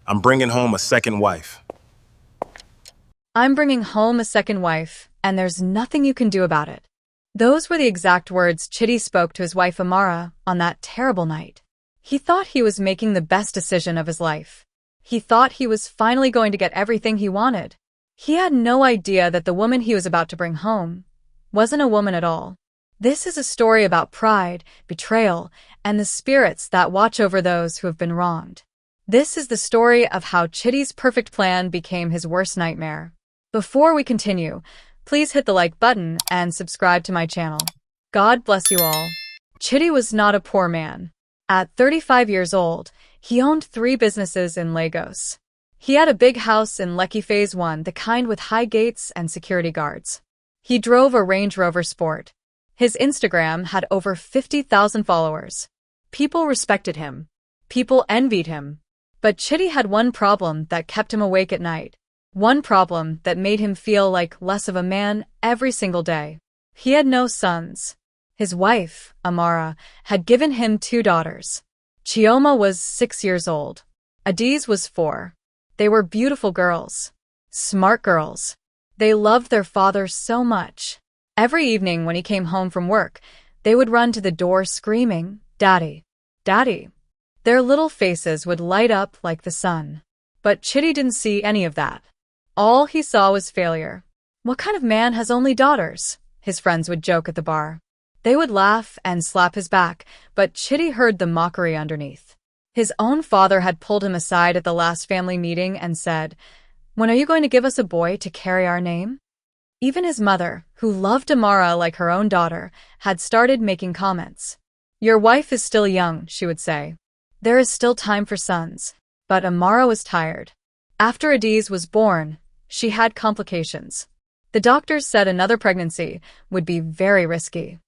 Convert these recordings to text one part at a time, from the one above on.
I'm bringing home a second wife. I'm bringing home a second wife, and there's nothing you can do about it. Those were the exact words Chidi spoke to his wife Amara on that terrible night. He thought he was making the best decision of his life. He thought he was finally going to get everything he wanted. He had no idea that the woman he was about to bring home wasn't a woman at all. This is a story about pride, betrayal, and the spirits that watch over those who have been wronged. This is the story of how Chidi's perfect plan became his worst nightmare. Before we continue, please hit the like button and subscribe to my channel. God bless you all. Chidi was not a poor man. At 35 years old, he owned 3 businesses in Lagos. He had a big house in Lekki Phase 1, the kind with high gates and security guards. He drove a Range Rover Sport. His Instagram had over 50,000 followers. People respected him. People envied him. But Chidi had one problem that kept him awake at night. One problem that made him feel like less of a man every single day. He had no sons. His wife, Amara, had given him 2 daughters. Chioma was 6 years old. Adiz was 4. They were beautiful girls. Smart girls. They loved their father so much. Every evening when he came home from work, they would run to the door screaming, "Daddy! Daddy!" Their little faces would light up like the sun. But Chidi didn't see any of that. All he saw was failure. "What kind of man has only daughters?" his friends would joke at the bar. They would laugh and slap his back, but Chidi heard the mockery underneath. His own father had pulled him aside at the last family meeting and said, "When are you going to give us a boy to carry our name?" Even his mother, who loved Amara like her own daughter, had started making comments. "Your wife is still young," she would say. "There is still time for sons." But Amara was tired. After Adiz was born, she had complications. The doctors said another pregnancy would be very risky.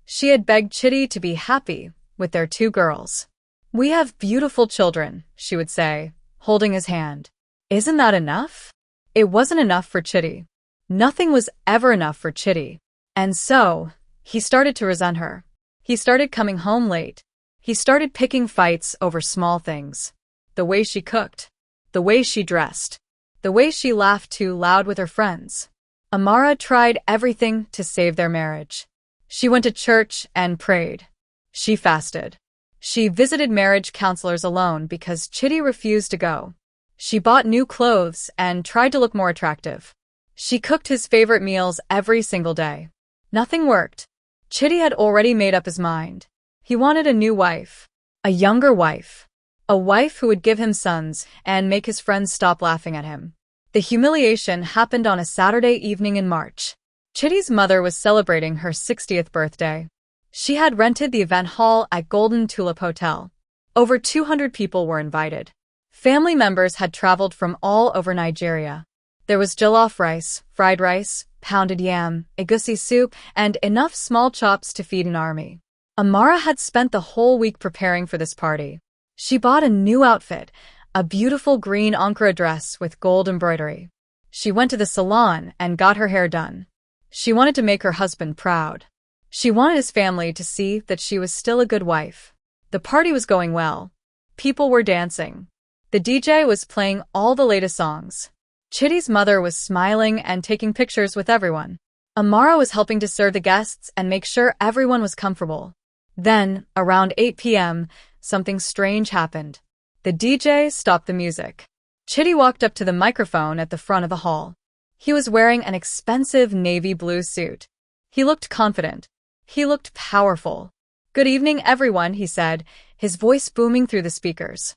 She had begged Chidi to be happy with their 2 girls. "We have beautiful children," she would say, holding his hand. Isn't that enough? It wasn't enough for Chidi. Nothing was ever enough for Chidi. And so, he started to resent her. He started coming home late. He started picking fights over small things. The way she cooked. The way she dressed. The way she laughed too loud with her friends. Amara tried everything to save their marriage. She went to church and prayed. She fasted. She visited marriage counselors alone because Chidi refused to go. She bought new clothes and tried to look more attractive. She cooked his favorite meals every single day. Nothing worked. Chidi had already made up his mind. He wanted a new wife. A younger wife. A wife who would give him sons and make his friends stop laughing at him. The humiliation happened on a Saturday evening in March. Chidi's mother was celebrating her 60th birthday. She had rented the event hall at Golden Tulip Hotel. Over 200 people were invited. Family members had traveled from all over Nigeria. There was jollof rice, fried rice, pounded yam, egusi soup, and enough small chops to feed an army. Amara had spent the whole week preparing for this party. She bought a new outfit, a beautiful green Ankara dress with gold embroidery. She went to the salon and got her hair done. She wanted to make her husband proud. She wanted his family to see that she was still a good wife. The party was going well. People were dancing. The DJ was playing all the latest songs. Chidi's mother was smiling and taking pictures with everyone. Amara was helping to serve the guests and make sure everyone was comfortable. Then, around 8 p.m., something strange happened. The DJ stopped the music. Chidi walked up to the microphone at the front of the hall. He was wearing an expensive navy blue suit. He looked confident. He looked powerful. "Good evening, everyone," he said, his voice booming through the speakers.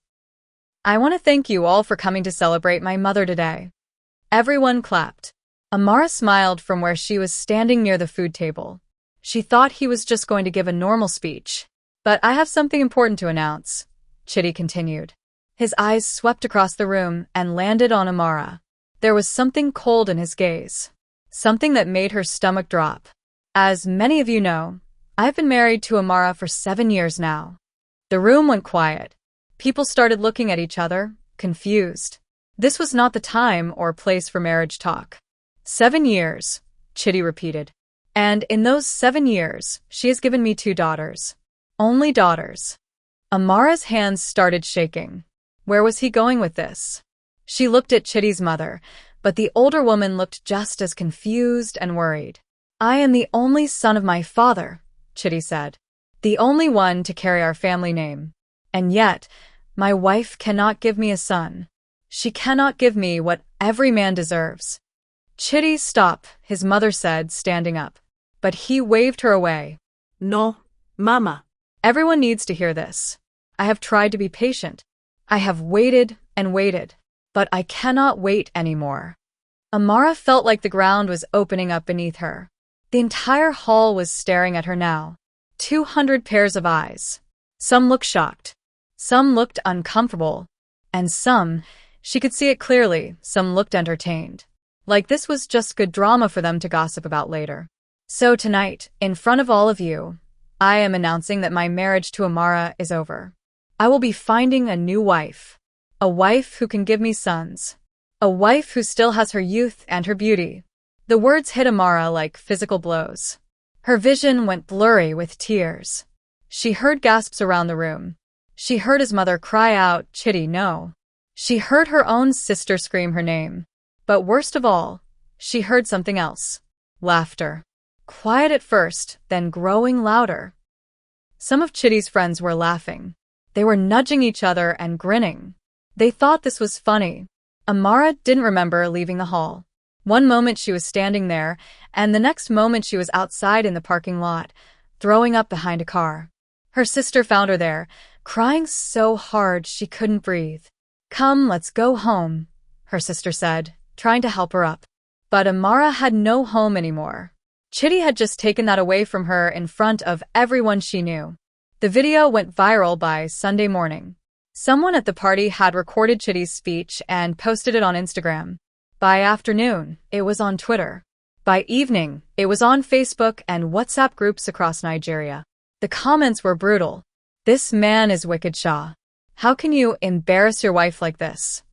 "I want to thank you all for coming to celebrate my mother today." Everyone clapped. Amara smiled from where she was standing near the food table. She thought he was just going to give a normal speech. "But I have something important to announce," Chidi continued. His eyes swept across the room and landed on Amara. There was something cold in his gaze. Something that made her stomach drop. "As many of you know, I've been married to Amara for 7 years now." The room went quiet. People started looking at each other, confused. This was not the time or place for marriage talk. 7 years, Chidi repeated. "And in those 7 years, she has given me 2 daughters. Only daughters." Amara's hands started shaking. Where was he going with this? She looked at Chitty's mother, but the older woman looked just as confused and worried. I am the only son of my father, Chitty said. The only one to carry our family name. And yet, my wife cannot give me a son. She cannot give me what every man deserves. Chitty, stop, his mother said, standing up. But he waved her away. No, Mama. Everyone needs to hear this. I have tried to be patient. I have waited and waited, but I cannot wait anymore. Amara felt like the ground was opening up beneath her. The entire hall was staring at her now. 200 pairs of eyes. Some looked shocked. Some looked uncomfortable. And some, she could see it clearly, some looked entertained. Like this was just good drama for them to gossip about later. So tonight, in front of all of you, I am announcing that my marriage to Amara is over. I will be finding a new wife. A wife who can give me sons. A wife who still has her youth and her beauty. The words hit Amara like physical blows. Her vision went blurry with tears. She heard gasps around the room. She heard his mother cry out, Chitty, no. She heard her own sister scream her name. But worst of all, she heard something else. Laughter. Quiet at first, then growing louder. Some of Chitty's friends were laughing. They were nudging each other and grinning. They thought this was funny. Amara didn't remember leaving the hall. One moment she was standing there, and the next moment she was outside in the parking lot, throwing up behind a car. Her sister found her there, crying so hard she couldn't breathe. Come, let's go home, her sister said, trying to help her up. But Amara had no home anymore. Chitty had just taken that away from her in front of everyone she knew. The video went viral by Sunday morning. Someone at the party had recorded Chitty's speech and posted it on Instagram. By afternoon, it was on Twitter. By evening, it was on Facebook and WhatsApp groups across Nigeria. The comments were brutal. This man is wicked, Shah. How can you embarrass your wife like this?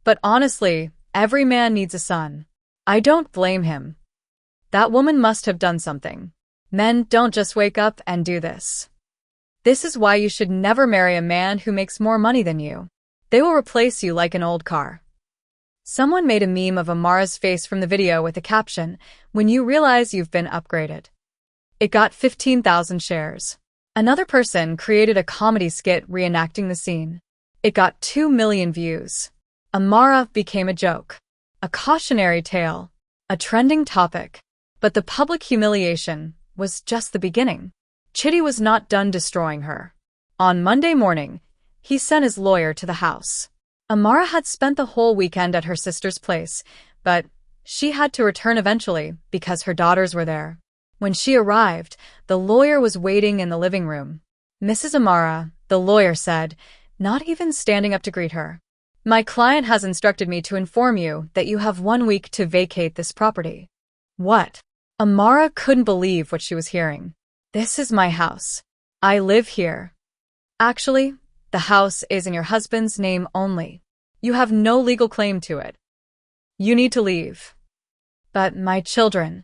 But honestly, every man needs a son. I don't blame him. That woman must have done something. Men don't just wake up and do this. This is why you should never marry a man who makes more money than you. They will replace you like an old car. Someone made a meme of Amara's face from the video with a caption, "When you realize you've been upgraded." It got 15,000 shares. Another person created a comedy skit reenacting the scene. It got 2 million views. Amara became a joke, a cautionary tale, a trending topic. But the public humiliation was just the beginning. Chitty was not done destroying her. On Monday morning, he sent his lawyer to the house. Amara had spent the whole weekend at her sister's place, but she had to return eventually because her daughters were there. When she arrived, the lawyer was waiting in the living room. Mrs. Amara, the lawyer said, not even standing up to greet her. My client has instructed me to inform you that you have 1 week to vacate this property. What? Amara couldn't believe what she was hearing. This is my house. I live here. Actually, the house is in your husband's name only. You have no legal claim to it. You need to leave. But my children.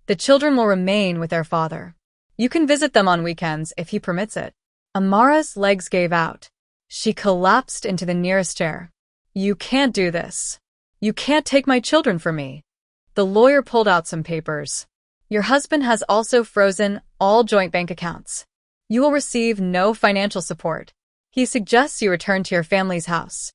The children will remain with their father. You can visit them on weekends if he permits it. Amara's legs gave out. She collapsed into the nearest chair. You can't do this. You can't take my children from me. The lawyer pulled out some papers. Your husband has also frozen all joint bank accounts. You will receive no financial support. He suggests you return to your family's house.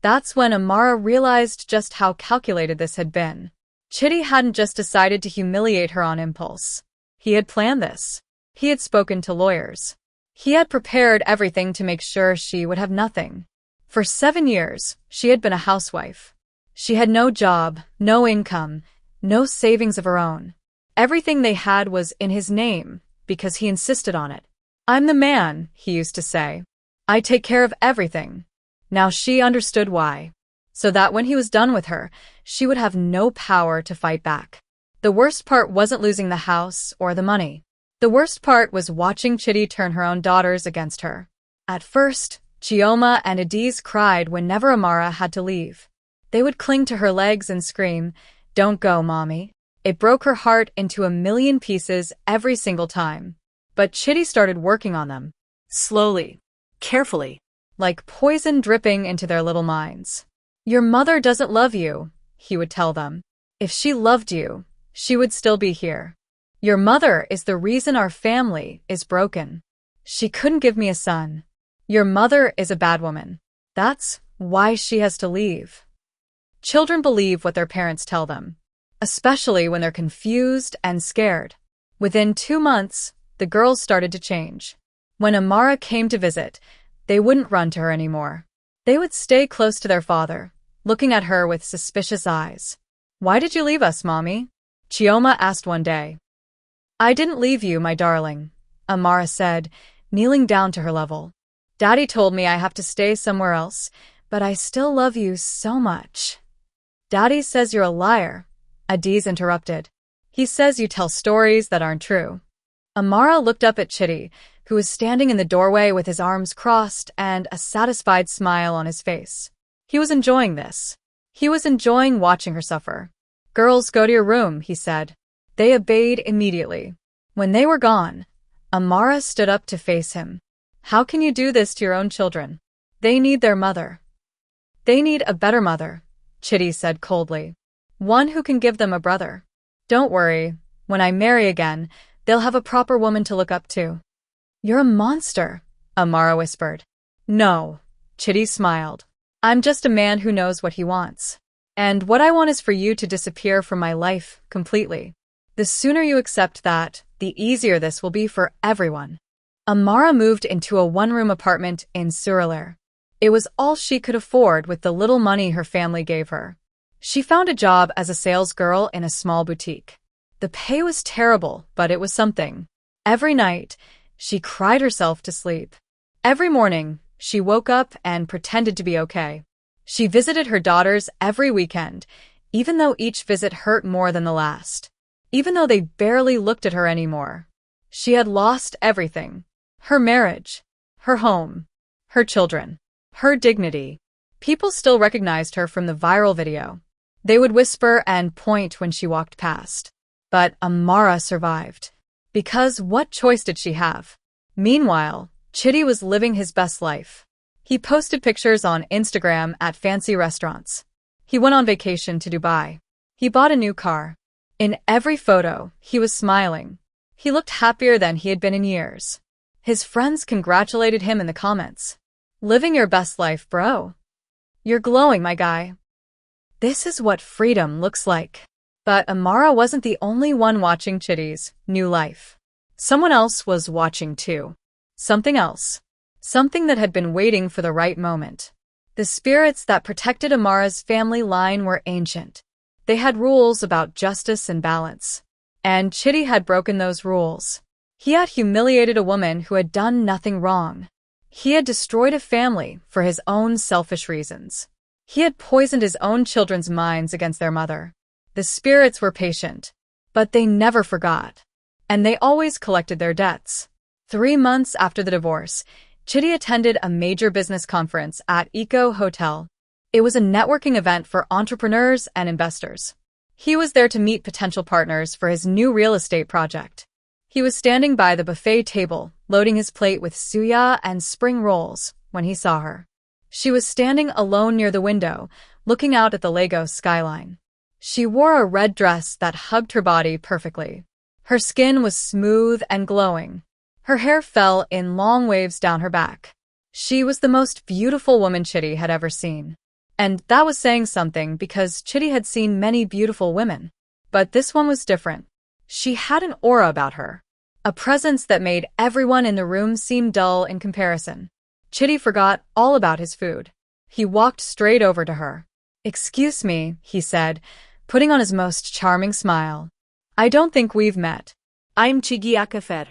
That's when Amara realized just how calculated this had been. Chitty hadn't just decided to humiliate her on impulse. He had planned this. He had spoken to lawyers. He had prepared everything to make sure she would have nothing. For 7 years, she had been a housewife. She had no job, no income, no savings of her own. Everything they had was in his name, because he insisted on it. I'm the man, he used to say. I take care of everything. Now she understood why. So that when he was done with her, she would have no power to fight back. The worst part wasn't losing the house or the money. The worst part was watching Chitty turn her own daughters against her. At first, Chioma and Adiz cried whenever Amara had to leave. They would cling to her legs and scream, "Don't go, Mommy." It broke her heart into a million pieces every single time. But Chitty started working on them. Slowly. Carefully. like poison dripping into their little minds. Your mother doesn't love you, he would tell them. If she loved you, she would still be here. Your mother is the reason our family is broken. She couldn't give me a son. Your mother is a bad woman. That's why she has to leave. Children believe what their parents tell them, especially when they're confused and scared. Within 2 months, the girls started to change. When Amara came to visit, they wouldn't run to her anymore. They would stay close to their father, looking at her with suspicious eyes. Why did you leave us, Mommy? Chioma asked one day. I didn't leave you, my darling, Amara said, kneeling down to her level. Daddy told me I have to stay somewhere else, but I still love you so much. Daddy says you're a liar, Adiz interrupted. He says you tell stories that aren't true. Amara looked up at Chidi, who was standing in the doorway with his arms crossed and a satisfied smile on his face. He was enjoying this. He was enjoying watching her suffer. Girls, go to your room, he said. They obeyed immediately. When they were gone, Amara stood up to face him. How can you do this to your own children? They need their mother. They need a better mother, Chidi said coldly. One who can give them a brother. Don't worry, when I marry again, they'll have a proper woman to look up to. You're a monster, Amara whispered. No, Chidi smiled. I'm just a man who knows what he wants. And what I want is for you to disappear from my life completely. The sooner you accept that, the easier this will be for everyone. Amara moved into a one-room apartment in Suralere. It was all she could afford with the little money her family gave her. She found a job as a sales girl in a small boutique. The pay was terrible, but it was something. Every night, she cried herself to sleep. Every morning, she woke up and pretended to be okay. She visited her daughters every weekend, even though each visit hurt more than the last. Even though they barely looked at her anymore. She had lost everything. Her marriage, her home, her children, her dignity. People still recognized her from the viral video. They would whisper and point when she walked past. But Amara survived. Because what choice did she have? Meanwhile, Chidi was living his best life. He posted pictures on Instagram at fancy restaurants. He went on vacation to Dubai. He bought a new car. In every photo, he was smiling. He looked happier than he had been in years. His friends congratulated him in the comments. Living your best life, bro. You're glowing, my guy. This is what freedom looks like. But Amara wasn't the only one watching Chidi's new life. Someone else was watching too. Something else. Something that had been waiting for the right moment. The spirits that protected Amara's family line were ancient. They had rules about justice and balance. And Chidi had broken those rules. He had humiliated a woman who had done nothing wrong. He had destroyed a family for his own selfish reasons. He had poisoned his own children's minds against their mother. The spirits were patient, but they never forgot. And they always collected their debts. 3 months after the divorce, Chidi attended a major business conference at Eco Hotel. It was a networking event for entrepreneurs and investors. He was there to meet potential partners for his new real estate project. He was standing by the buffet table, loading his plate with suya and spring rolls, when he saw her. She was standing alone near the window, looking out at the Lagos skyline. She wore a red dress that hugged her body perfectly. Her skin was smooth and glowing. Her hair fell in long waves down her back. She was the most beautiful woman Chidi had ever seen. And that was saying something because Chidi had seen many beautiful women. But this one was different. She had an aura about her. A presence that made everyone in the room seem dull in comparison. Chidi forgot all about his food. He walked straight over to her. "Excuse me," he said, putting on his most charming smile. "I don't think we've met." I'm Chigi Akafer.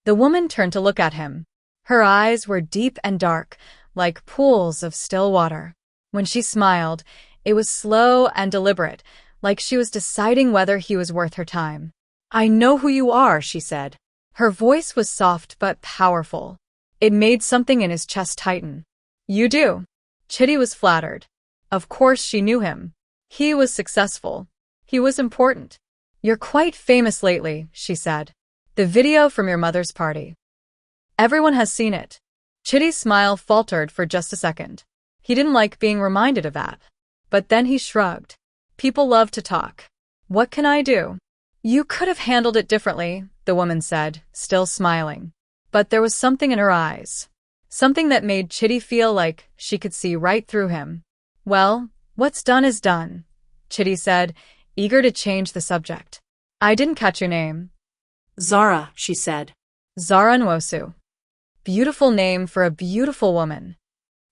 The woman turned to look at him. Her eyes were deep and dark, like pools of still water. When she smiled, it was slow and deliberate, like she was deciding whether he was worth her time. "I know who you are," she said. Her voice was soft but powerful. It made something in his chest tighten. "You do?" Chidi was flattered. Of course she knew him. He was successful. He was important. "You're quite famous lately," she said. "The video from your mother's party. Everyone has seen it. Chitty's smile faltered for just a second. He didn't like being reminded of that. But then he shrugged. People love to talk. What can I do? You could have handled it differently, the woman said, still smiling. But there was something in her eyes. Something that made Chitty feel like she could see right through him. Well, what's done is done, Chitty said, eager to change the subject. I didn't catch your name. Zara, she said. Zara Nwosu. Beautiful name for a beautiful woman.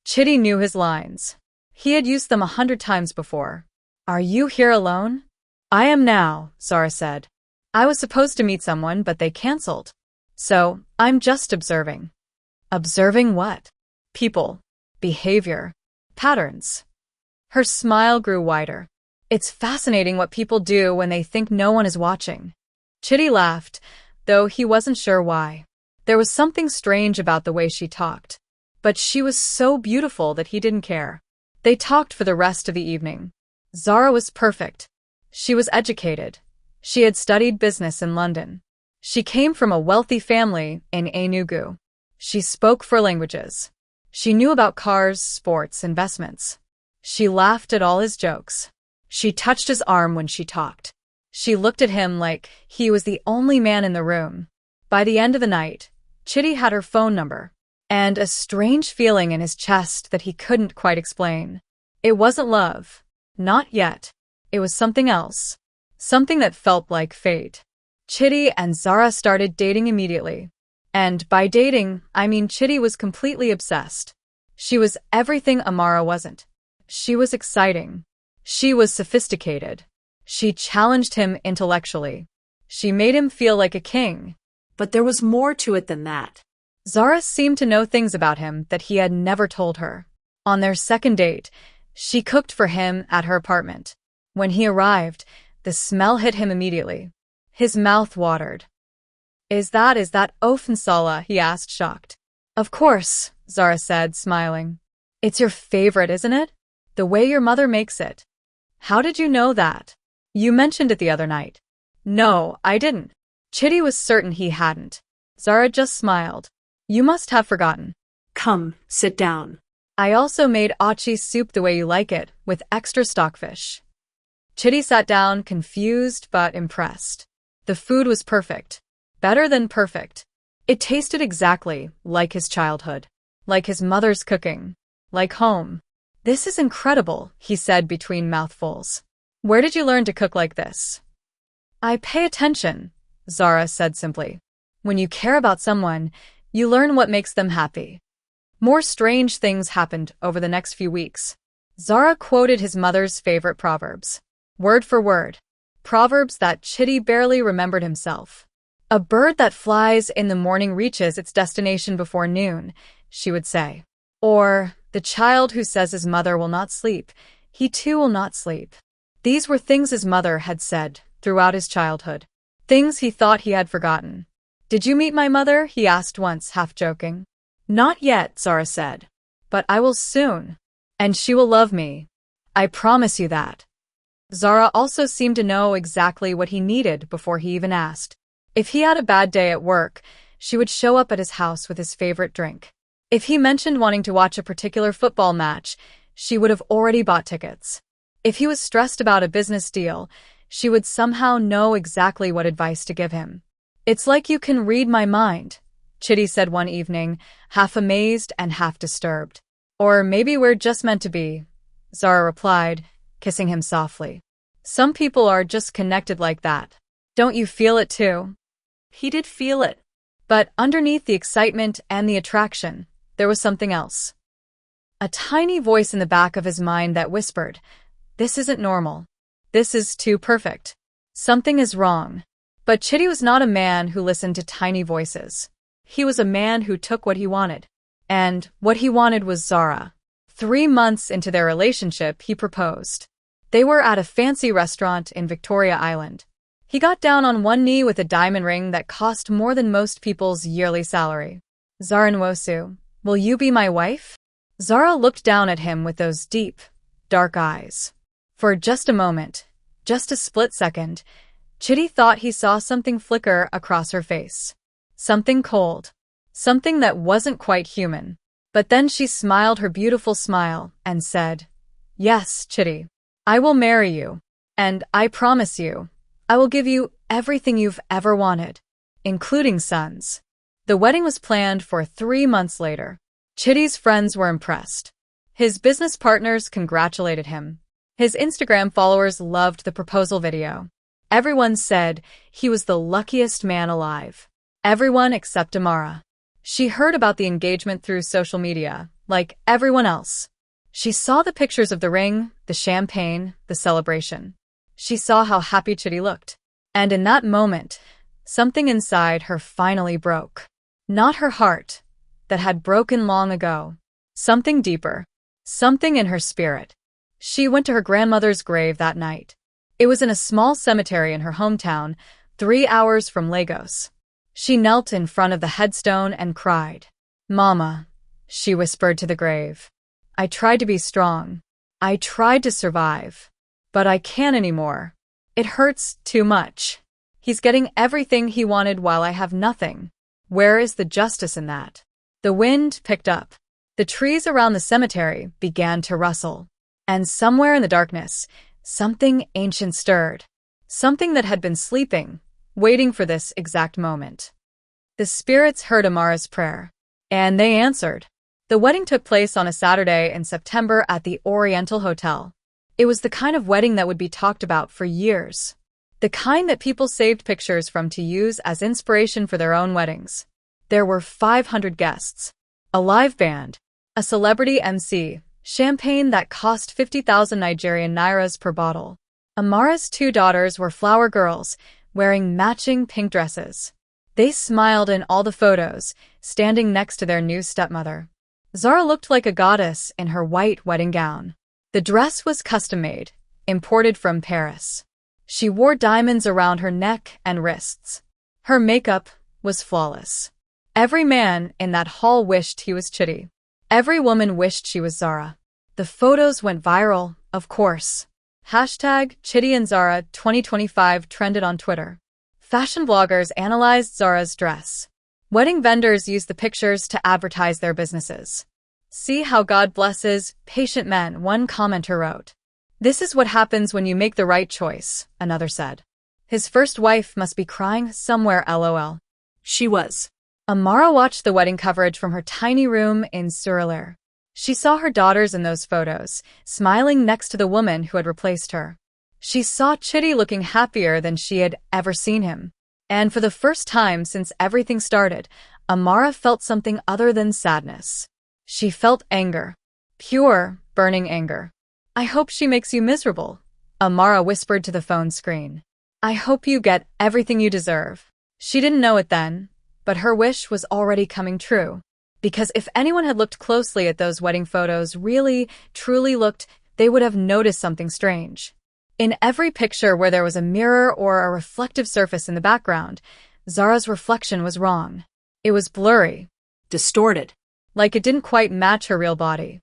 Chitty knew his lines. He had used them 100 times before. Are you here alone? I am now, Zara said. I was supposed to meet someone, but they cancelled. So, I'm just observing. Observing what? People. Behavior. Patterns. Her smile grew wider. It's fascinating what people do when they think no one is watching. Chitty laughed, though he wasn't sure why. There was something strange about the way she talked. But she was so beautiful that he didn't care. They talked for the rest of the evening. Zara was perfect. She was educated. She had studied business in London. She came from a wealthy family in Enugu. She spoke 4 languages. She knew about cars, sports, investments. She laughed at all his jokes. She touched his arm when she talked. She looked at him like he was the only man in the room. By the end of the night, Chitty had her phone number, and a strange feeling in his chest that he couldn't quite explain. It wasn't love. Not yet. It was something else. Something that felt like fate. Chitty and Zara started dating immediately. And by dating, I mean Chitty was completely obsessed. She was everything Amara wasn't. She was exciting. She was sophisticated. She challenged him intellectually. She made him feel like a king. But there was more to it than that. Zara seemed to know things about him that he had never told her. On their second date, she cooked for him at her apartment. When he arrived, the smell hit him immediately. His mouth watered. Is that ofensala? He asked, shocked. Of course, Zara said, smiling. It's your favorite, isn't it? The way your mother makes it. How did you know that? You mentioned it the other night. No, I didn't. Chitty was certain he hadn't. Zara just smiled. You must have forgotten. Come, sit down. I also made achi soup the way you like it, with extra stockfish. Chitty sat down, confused but impressed. The food was perfect. Better than perfect. It tasted exactly like his childhood. Like his mother's cooking. Like home. This is incredible, he said between mouthfuls. Where did you learn to cook like this? I pay attention, Zara said simply. When you care about someone, you learn what makes them happy. More strange things happened over the next few weeks. Zara quoted his mother's favorite proverbs. Word for word. Proverbs that Chitty barely remembered himself. A bird that flies in the morning reaches its destination before noon, she would say. Or, the child who says his mother will not sleep, he too will not sleep. These were things his mother had said throughout his childhood. Things he thought he had forgotten. Did you meet my mother? He asked once, half joking. Not yet, Zara said. But I will soon. And she will love me. I promise you that. Zara also seemed to know exactly what he needed before he even asked. If he had a bad day at work, she would show up at his house with his favorite drink. If he mentioned wanting to watch a particular football match, she would have already bought tickets. If he was stressed about a business deal, she would somehow know exactly what advice to give him. It's like you can read my mind, Chitty said one evening, half amazed and half disturbed. Or maybe we're just meant to be, Zara replied, kissing him softly. Some people are just connected like that. Don't you feel it too? He did feel it. But underneath the excitement and the attraction, there was something else. A tiny voice in the back of his mind that whispered, this isn't normal. This is too perfect. Something is wrong. But Chitty was not a man who listened to tiny voices. He was a man who took what he wanted. And what he wanted was Zara. 3 months into their relationship, he proposed. They were at a fancy restaurant in Victoria Island. He got down on one knee with a diamond ring that cost more than most people's yearly salary. Zara Nwosu, will you be my wife? Zara looked down at him with those deep, dark eyes. For just a moment, just a split second, Chitty thought he saw something flicker across her face. Something cold. Something that wasn't quite human. But then she smiled her beautiful smile and said, "Yes, Chitty, I will marry you. And I promise you, I will give you everything you've ever wanted, including sons." The wedding was planned for 3 months later. Chitty's friends were impressed. His business partners congratulated him. His Instagram followers loved the proposal video. Everyone said he was the luckiest man alive. Everyone except Amara. She heard about the engagement through social media, like everyone else. She saw the pictures of the ring, the champagne, the celebration. She saw how happy Chitty looked. And in that moment, something inside her finally broke. Not her heart, that had broken long ago. Something deeper. Something in her spirit. She went to her grandmother's grave that night. It was in a small cemetery in her hometown, 3 hours from Lagos. She knelt in front of the headstone and cried. "Mama," she whispered to the grave. "I tried to be strong. I tried to survive. But I can't anymore. It hurts too much. He's getting everything he wanted while I have nothing. Where is the justice in that?" The wind picked up. The trees around the cemetery began to rustle. And somewhere in the darkness, something ancient stirred. Something that had been sleeping, waiting for this exact moment. The spirits heard Amara's prayer, and they answered. The wedding took place on a Saturday in September at the Oriental Hotel. It was the kind of wedding that would be talked about for years. The kind that people saved pictures from to use as inspiration for their own weddings. There were 500 guests, a live band, a celebrity MC, champagne that cost 50,000 Nigerian nairas per bottle. Amara's 2 daughters were flower girls, wearing matching pink dresses. They smiled in all the photos, standing next to their new stepmother. Zara looked like a goddess in her white wedding gown. The dress was custom-made, imported from Paris. She wore diamonds around her neck and wrists. Her makeup was flawless. Every man in that hall wished he was Chitty. Every woman wished she was Zara. The photos went viral, of course. Hashtag Chitty and Zara 2025 trended on Twitter. Fashion bloggers analyzed Zara's dress. Wedding vendors used the pictures to advertise their businesses. "See how God blesses patient men," one commenter wrote. "This is what happens when you make the right choice," another said. "His first wife must be crying somewhere, lol." She was. Amara watched the wedding coverage from her tiny room in Surulere. She saw her daughters in those photos, smiling next to the woman who had replaced her. She saw Chitty looking happier than she had ever seen him. And for the first time since everything started, Amara felt something other than sadness. She felt anger. Pure, burning anger. "I hope she makes you miserable," Amara whispered to the phone screen. "I hope you get everything you deserve." She didn't know it then, but her wish was already coming true. Because if anyone had looked closely at those wedding photos, really, truly looked, they would have noticed something strange. In every picture where there was a mirror or a reflective surface in the background, Zara's reflection was wrong. It was blurry. Distorted. Like it didn't quite match her real body.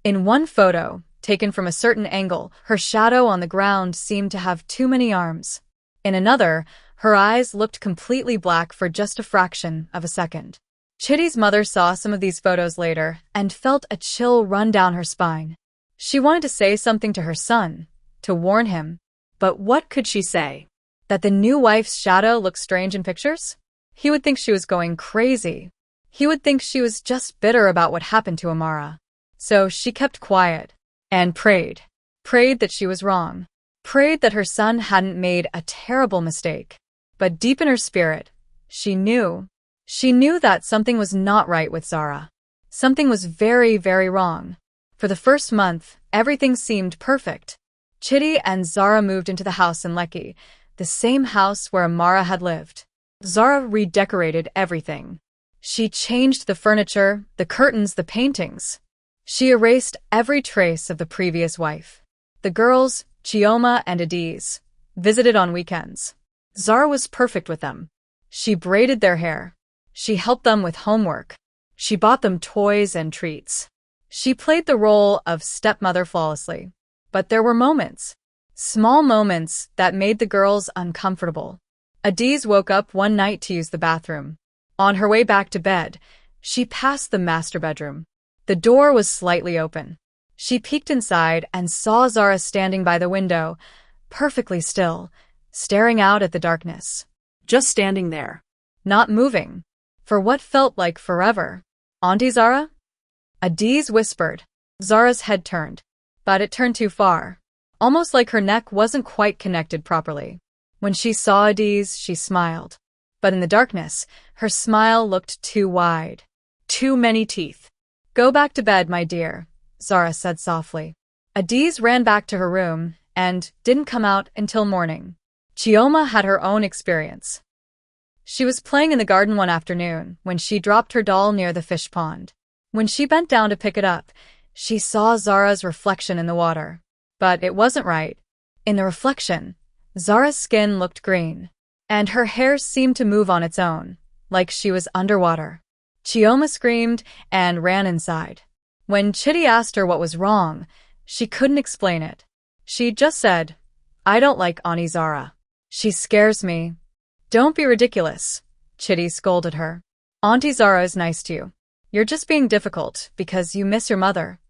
In one photo, taken from a certain angle, her shadow on the ground seemed to have too many arms. In another, her eyes looked completely black for just a fraction of a second. Chitty's mother saw some of these photos later and felt a chill run down her spine. She wanted to say something to her son, to warn him. But what could she say? That the new wife's shadow looked strange in pictures? He would think she was going crazy. He would think she was just bitter about what happened to Amara. So she kept quiet and prayed. Prayed that she was wrong. Prayed that her son hadn't made a terrible mistake. But deep in her spirit, she knew. She knew that something was not right with Zara. Something was very, very wrong. For the first month, everything seemed perfect. Chitty and Zara moved into the house in Lekki, the same house where Amara had lived. Zara redecorated everything. She changed the furniture, the curtains, the paintings. She erased every trace of the previous wife. The girls, Chioma and Adiz, visited on weekends. Zara was perfect with them. She braided their hair. She helped them with homework. She bought them toys and treats. She played the role of stepmother flawlessly. But there were moments, small moments, that made the girls uncomfortable. Adiz woke up one night to use the bathroom. On her way back to bed, She passed the master bedroom. The door was slightly open. She peeked inside and saw Zara standing by the window, perfectly still, staring out at the darkness. Just standing there. Not moving. For what felt like forever. "Auntie Zara?" Adiz whispered. Zara's head turned. But it turned too far. Almost like her neck wasn't quite connected properly. When she saw Adiz, she smiled. But in the darkness, her smile looked too wide. Too many teeth. "Go back to bed, my dear," Zara said softly. Adiz ran back to her room and didn't come out until morning. Chioma had her own experience. She was playing in the garden one afternoon when she dropped her doll near the fish pond. When she bent down to pick it up, she saw Zara's reflection in the water. But it wasn't right. In the reflection, Zara's skin looked green, and her hair seemed to move on its own, like she was underwater. Chioma screamed and ran inside. When Chitty asked her what was wrong, she couldn't explain it. She just said, "I don't like Auntie Zara. She scares me." "Don't be ridiculous," Chitty scolded her. "Auntie Zara is nice to you. You're just being difficult because you miss your mother."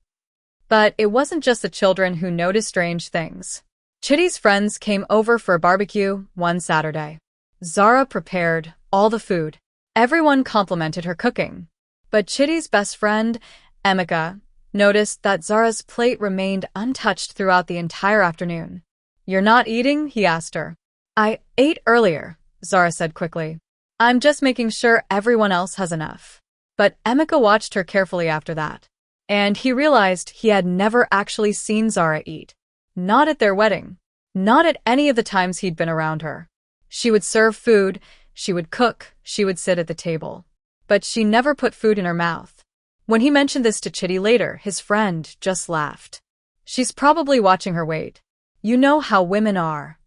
But it wasn't just the children who noticed strange things. Chitty's friends came over for a barbecue one Saturday. Zara prepared all the food. Everyone complimented her cooking. But Chitty's best friend, Emeka, noticed that Zara's plate remained untouched throughout the entire afternoon. "You're not eating?" he asked her. "I ate earlier," Zara said quickly. "I'm just making sure everyone else has enough." But Emeka watched her carefully after that. And he realized he had never actually seen Zara eat. Not at their wedding. Not at any of the times he'd been around her. She would serve food, she would cook, she would sit at the table. But she never put food in her mouth. When he mentioned this to Chitty later, his friend just laughed. "She's probably watching her weight. You know how women are."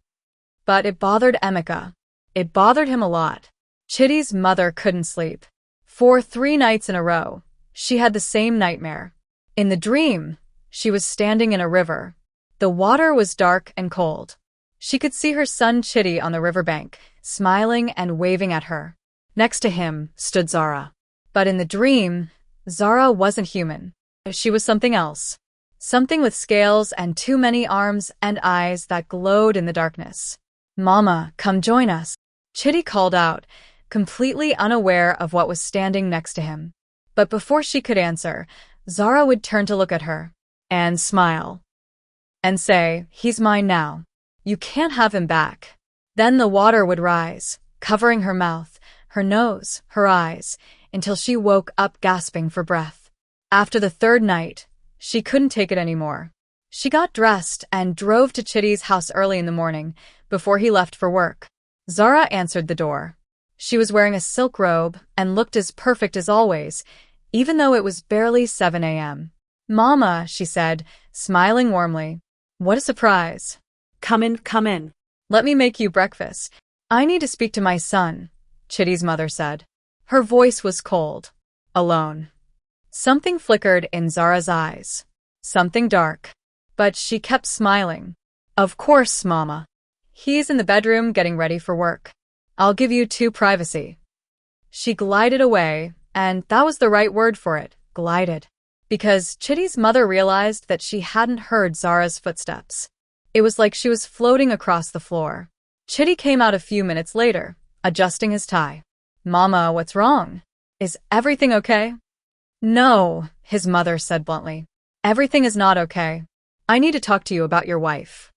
But it bothered Emeka. It bothered him a lot. Chitty's mother couldn't sleep. For 3 nights in a row, she had the same nightmare. In the dream, she was standing in a river. The water was dark and cold. She could see her son Chitty on the riverbank, smiling and waving at her. Next to him stood Zara. But in the dream, Zara wasn't human. She was something else. Something with scales and too many arms and eyes that glowed in the darkness. "Mama, come join us," Chitty called out, completely unaware of what was standing next to him. But before she could answer, Zara would turn to look at her, and smile, and say, "He's mine now. You can't have him back." Then the water would rise, covering her mouth, her nose, her eyes, until she woke up gasping for breath. After the 3rd night, she couldn't take it anymore. She got dressed and drove to Chitty's house early in the morning, before he left for work. Zara answered the door. She was wearing a silk robe and looked as perfect as always, even though it was barely 7 a.m. "Mama," she said, smiling warmly. "What a surprise." Come in, come in. "Let me make you breakfast. I need to speak to my son," Chitty's mother said. Her voice was cold. Alone. Something flickered in Zara's eyes. Something dark. But she kept smiling. "Of course, Mama. He's in the bedroom getting ready for work. I'll give you 2 privacy." She glided away, and that was the right word for it, glided. Because Chitty's mother realized that she hadn't heard Zara's footsteps. It was like she was floating across the floor. Chitty came out a few minutes later, adjusting his tie. "Mama, what's wrong? Is everything okay?" "No," his mother said bluntly. "Everything is not okay. I need to talk to you about your wife."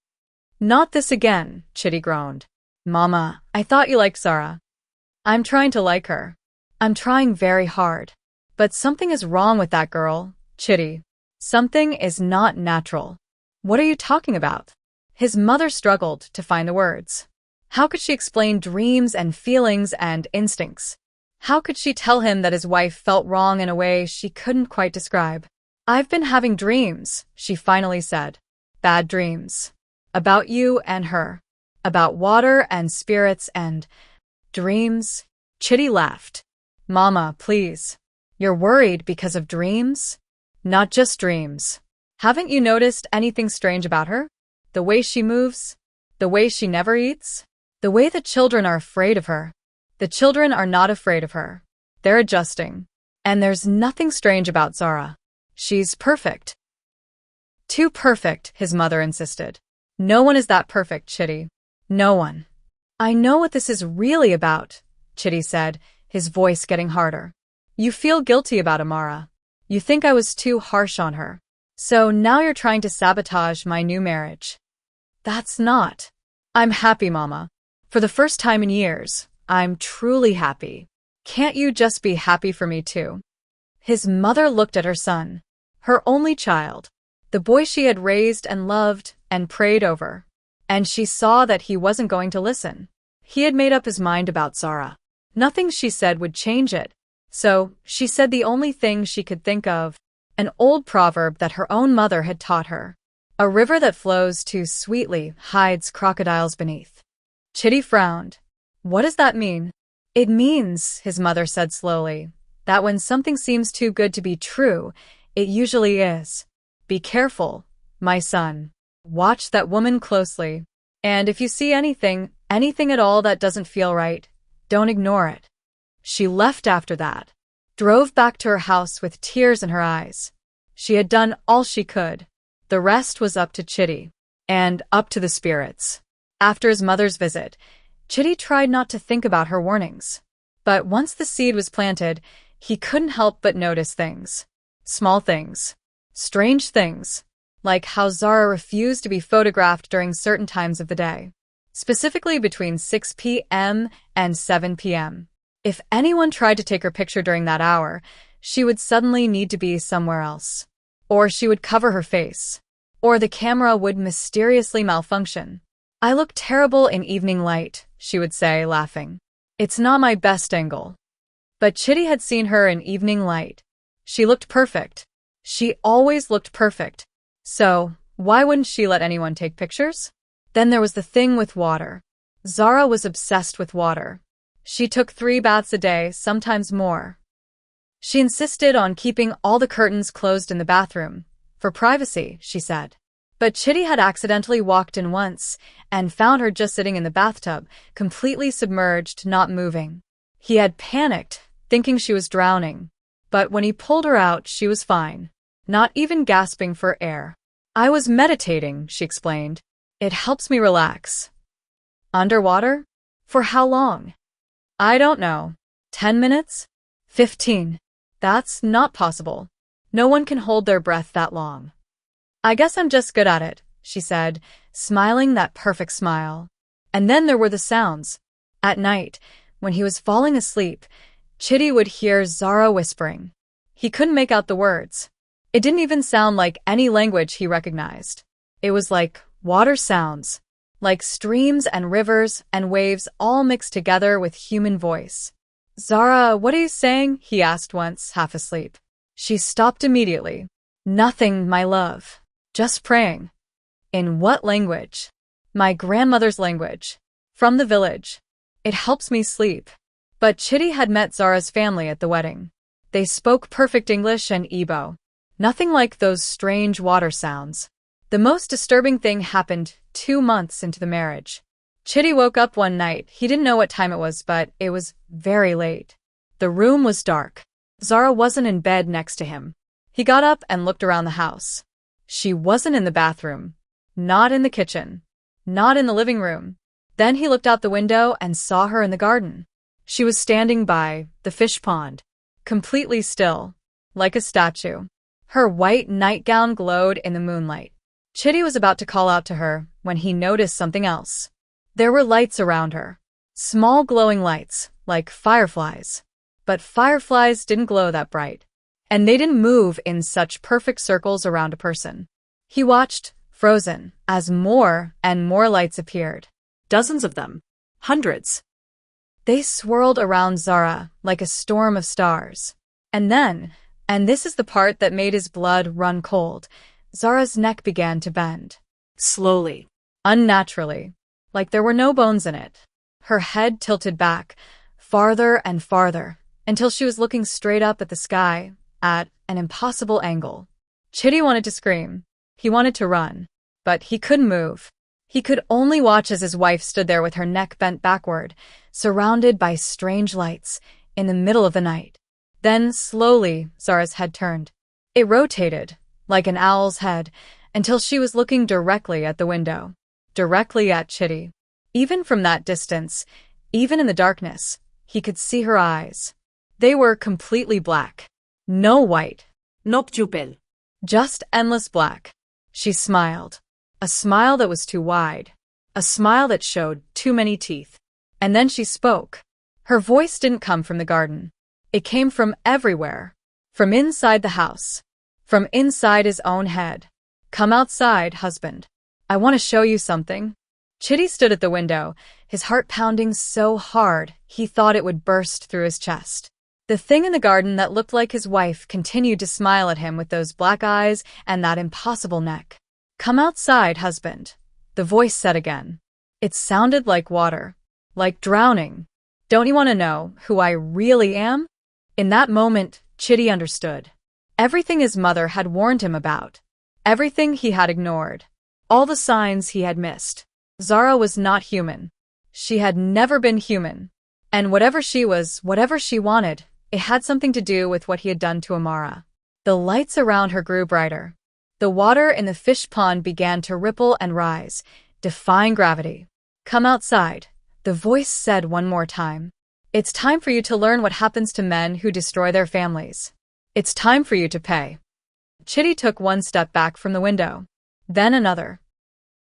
"Not this again," Chitty groaned. "Mama, I thought you liked Zara." "I'm trying to like her. I'm trying very hard. But something is wrong with that girl, Chitty. Something is not natural." "What are you talking about?" His mother struggled to find the words. How could she explain dreams and feelings and instincts? How could she tell him that his wife felt wrong in a way she couldn't quite describe? "I've been having dreams," she finally said. "Bad dreams. About you and her. About water and spirits and dreams." Chitty laughed. "Mama, please. You're worried because of dreams? Not just dreams. Haven't you noticed anything strange about her? The way she moves? The way she never eats? The way the children are afraid of her? The children are not afraid of her. They're adjusting. And there's nothing strange about Zara. She's perfect. Too perfect, his mother insisted. No one is that perfect, Chitty. No one. I know what this is really about, Chitty said, his voice getting harder. You feel guilty about Amara. You think I was too harsh on her. So now you're trying to sabotage my new marriage. That's not. I'm happy, Mama. For the first time in years, I'm truly happy. Can't you just be happy for me too? His mother looked at her son, her only child, the boy she had raised and loved and prayed over. And she saw that he wasn't going to listen. He had made up his mind about Zara. Nothing she said would change it. So she said the only thing she could think of, an old proverb that her own mother had taught her. A river that flows too sweetly hides crocodiles beneath. Chitty frowned. What does that mean? It means, his mother said slowly, that when something seems too good to be true, it usually is. Be careful, my son. Watch that woman closely. And if you see anything at all that doesn't feel right, don't ignore it. She left after that, drove back to her house with tears in her eyes. She had done all she could. The rest was up to Chitty, and up to the spirits. After his mother's visit, Chitty tried not to think about her warnings. But once the seed was planted, he couldn't help but notice things. Small things. Strange things. Like how Zara refused to be photographed during certain times of the day. Specifically between 6 p.m. and 7 p.m. If anyone tried to take her picture during that hour, she would suddenly need to be somewhere else. Or she would cover her face. Or the camera would mysteriously malfunction. I look terrible in evening light, she would say, laughing. It's not my best angle. But Chitty had seen her in evening light. She looked perfect. She always looked perfect. So, why wouldn't she let anyone take pictures? Then there was the thing with water. Zara was obsessed with water. She took 3 baths a day, sometimes more. She insisted on keeping all the curtains closed in the bathroom. For privacy, she said. But Chitty had accidentally walked in once and found her just sitting in the bathtub, completely submerged, not moving. He had panicked, thinking she was drowning. But when he pulled her out, she was fine, not even gasping for air. I was meditating, she explained. It helps me relax. Underwater? For how long? I don't know. 10 minutes? 15. That's not possible. No one can hold their breath that long. I guess I'm just good at it, she said, smiling that perfect smile. And then there were the sounds. At night, when he was falling asleep, Chitty would hear Zara whispering. He couldn't make out the words. It didn't even sound like any language he recognized. It was like water sounds, like streams and rivers and waves all mixed together with human voice. Zara, what are you saying? He asked once, half asleep. She stopped immediately. Nothing, my love. Just praying. In what language? My grandmother's language. From the village. It helps me sleep. But Chitty had met Zara's family at the wedding. They spoke perfect English and Igbo. Nothing like those strange water sounds. The most disturbing thing happened 2 months into the marriage. Chitty woke up one night. He didn't know what time it was, but it was very late. The room was dark. Zara wasn't in bed next to him. He got up and looked around the house. She wasn't in the bathroom. Not in the kitchen. Not in the living room. Then he looked out the window and saw her in the garden. She was standing by the fish pond, completely still, like a statue. Her white nightgown glowed in the moonlight. Chitty was about to call out to her when he noticed something else. There were lights around her. Small glowing lights, like fireflies. But fireflies didn't glow that bright. And they didn't move in such perfect circles around a person. He watched, frozen, as more and more lights appeared. Dozens of them. Hundreds. They swirled around Zara like a storm of stars. And then, and this is the part that made his blood run cold, Zara's neck began to bend. Slowly. Unnaturally. Like there were no bones in it. Her head tilted back, farther and farther, until she was looking straight up at the sky, at an impossible angle. Chitty wanted to scream. He wanted to run. But he couldn't move. He could only watch as his wife stood there with her neck bent backward, surrounded by strange lights, in the middle of the night. Then, slowly, Zara's head turned. It rotated, like an owl's head, until she was looking directly at the window. Directly at Chitty. Even from that distance, even in the darkness, he could see her eyes. They were completely black. No white. No pupil. Just endless black. She smiled. A smile that was too wide. A smile that showed too many teeth. And then she spoke. Her voice didn't come from the garden. It came from everywhere. From inside the house. From inside his own head. Come outside, husband. I want to show you something. Chitty stood at the window, his heart pounding so hard he thought it would burst through his chest. The thing in the garden that looked like his wife continued to smile at him with those black eyes and that impossible neck. Come outside, husband, the voice said again. It sounded like water, like drowning. Don't you want to know who I really am? In that moment, Chitty understood. Everything his mother had warned him about. Everything he had ignored. All the signs he had missed. Zara was not human. She had never been human. And whatever she was, whatever she wanted, it had something to do with what he had done to Amara. The lights around her grew brighter. The water in the fish pond began to ripple and rise, defying gravity. Come outside, the voice said one more time. It's time for you to learn what happens to men who destroy their families. It's time for you to pay. Chitty took one step back from the window. Then another.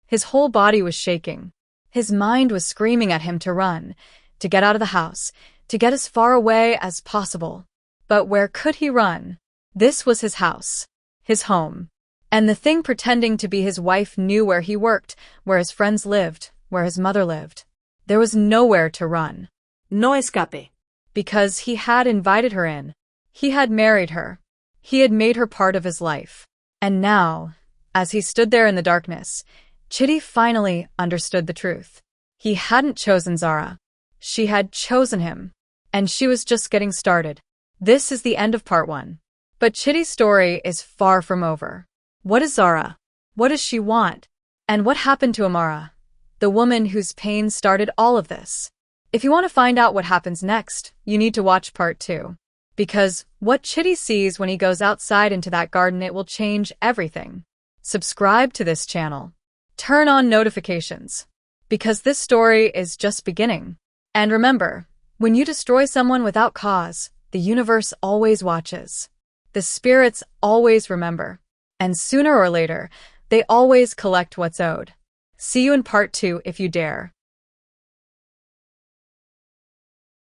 His whole body was shaking. His mind was screaming at him to run, to get out of the house, to get as far away as possible. But where could he run? This was his house, his home. And the thing pretending to be his wife knew where he worked, where his friends lived, where his mother lived. There was nowhere to run. No escape. Because he had invited her in. He had married her. He had made her part of his life. And now, as he stood there in the darkness, Chitty finally understood the truth. He hadn't chosen Zara. She had chosen him. And she was just getting started. This is the end of part 1. But Chitty's story is far from over. What is Zara? What does she want? And what happened to Amara, the woman whose pain started all of this? If you want to find out what happens next, you need to watch part 2. Because what Chitty sees when he goes outside into that garden, it will change everything. Subscribe to this channel. Turn on notifications. Because this story is just beginning. And remember, when you destroy someone without cause, the universe always watches. The spirits always remember. And sooner or later, they always collect what's owed. See you in part 2 if you dare.